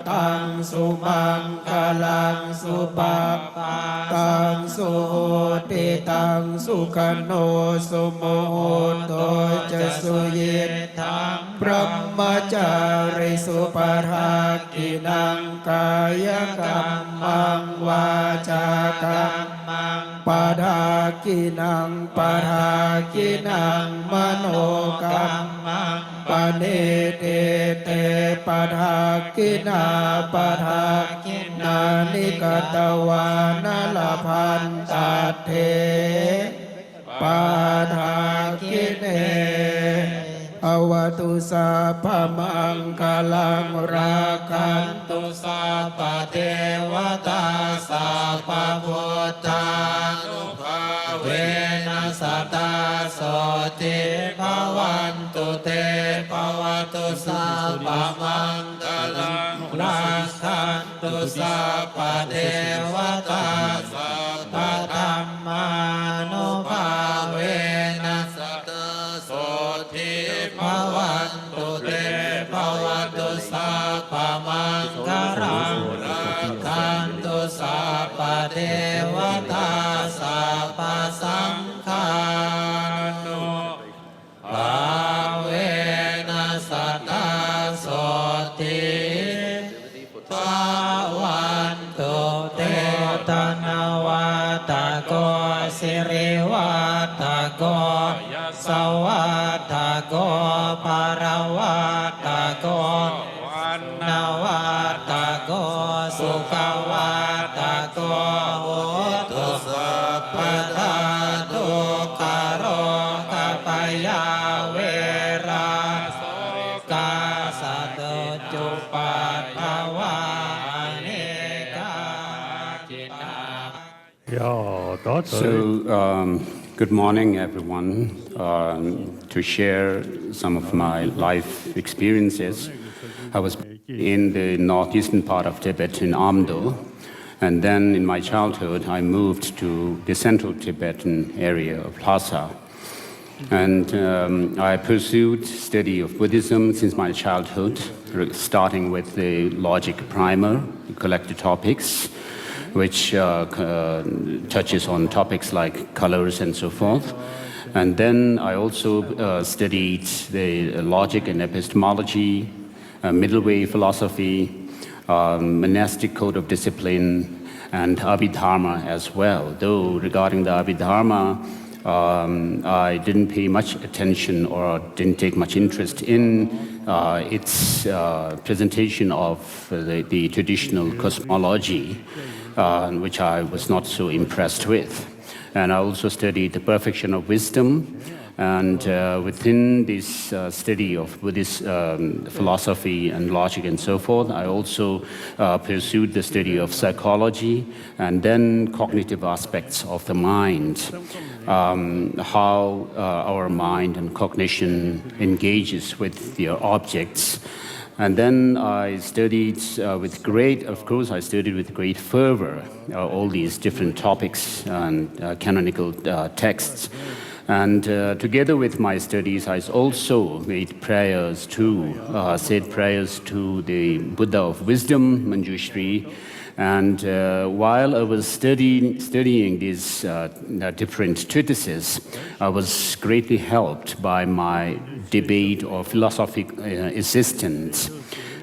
ตังสุมังคลังสุปาตังสุโหติตังสุขโนสุโมโหโตจะสุยิทังพรหมจาริสุปทากินังกายกรรมังวาจากรรมังปาทากินังปาทากินังมโนกรรมังปเนเตเตปาทากินาปาทากินานิกตวานลพันตเทปาทากิเนอวตุสัพพมังคลังราคันตุสัพพเทวตาสัพพพุทธานุภาเวนัสสตาโสติภวันตุเตภวตุสัพพมังคลังราคันตุสัพพเทวตาสัพพธัมมานุภาเวนัสสตาโสติภวันตุเตภวตุสัพพมังคลังราคันตุสัพพเทวตาสัพพสังฆานุภาเวนัสสตาโสติภวันตุเตตนะวัตโกสิริวัตโกสวัตโกปารวัตโกวันนวัตโกสุขวัตโกโหตุสัพพทาทุกขโรกัปยาเวราโสกาสัตจุปัฏฐวานิกาจินา Good morning, everyone. To share some of my life experiences, I was in the northeastern part of Tibet in Amdo, and then in my childhood I moved to the central Tibetan area of Lhasa. And I pursued study of Buddhism since my childhood, starting with the logic primer, collected topics, which touches on topics like colors and so forth. And then I also studied the logic and epistemology, middle way philosophy, monastic code of discipline, and Abhidharma as well. Though regarding the Abhidharma, I didn't pay much attention or didn't take much interest in its presentation of the traditional cosmology, which I was not so impressed with. And I also studied the perfection of wisdom. And within this study of Buddhist philosophy and logic and so forth, I also pursued the study of psychology and then cognitive aspects of the mind, how our mind and cognition engages with the objects. And then I studied with great fervor all these different topics and canonical texts. And together with my studies, I also made prayers said prayers to the Buddha of Wisdom, Manjushri. And while I was studying these different treatises, I was greatly helped by my debate or philosophic assistants.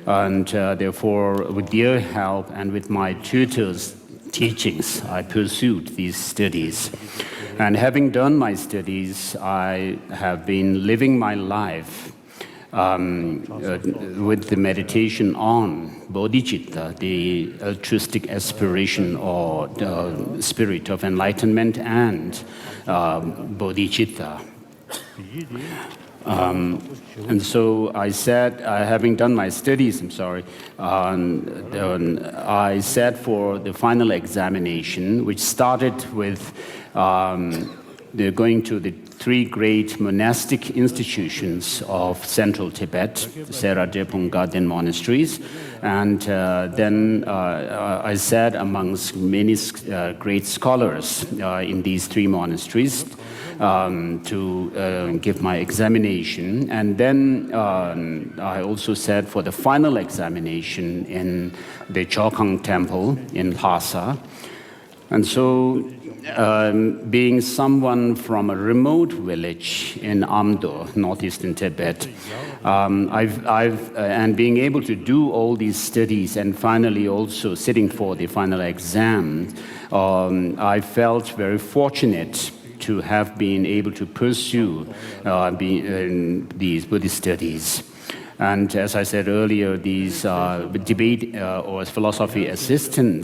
And therefore, with their help and with my tutors' teachings, I pursued these studies. And having done my studies, I have been living my life with the meditation on bodhicitta, the altruistic aspiration or the spirit of enlightenment, and bodhicitta. And so I said, having done my studies, I sat for the final examination, which started with going to the three great monastic institutions of central Tibet, Sera Drepung Garden monasteries. And then I sat amongst many great scholars in these three monasteries to give my examination. And then I also sat for the final examination in the Chokang temple in Lhasa. And so, being someone from a remote village in Amdo, northeastern Tibet, and being able to do all these studies and finally also sitting for the final exam, I felt very fortunate to have been able to pursue these Buddhist studies. And as I said earlier, these debate or philosophy assistants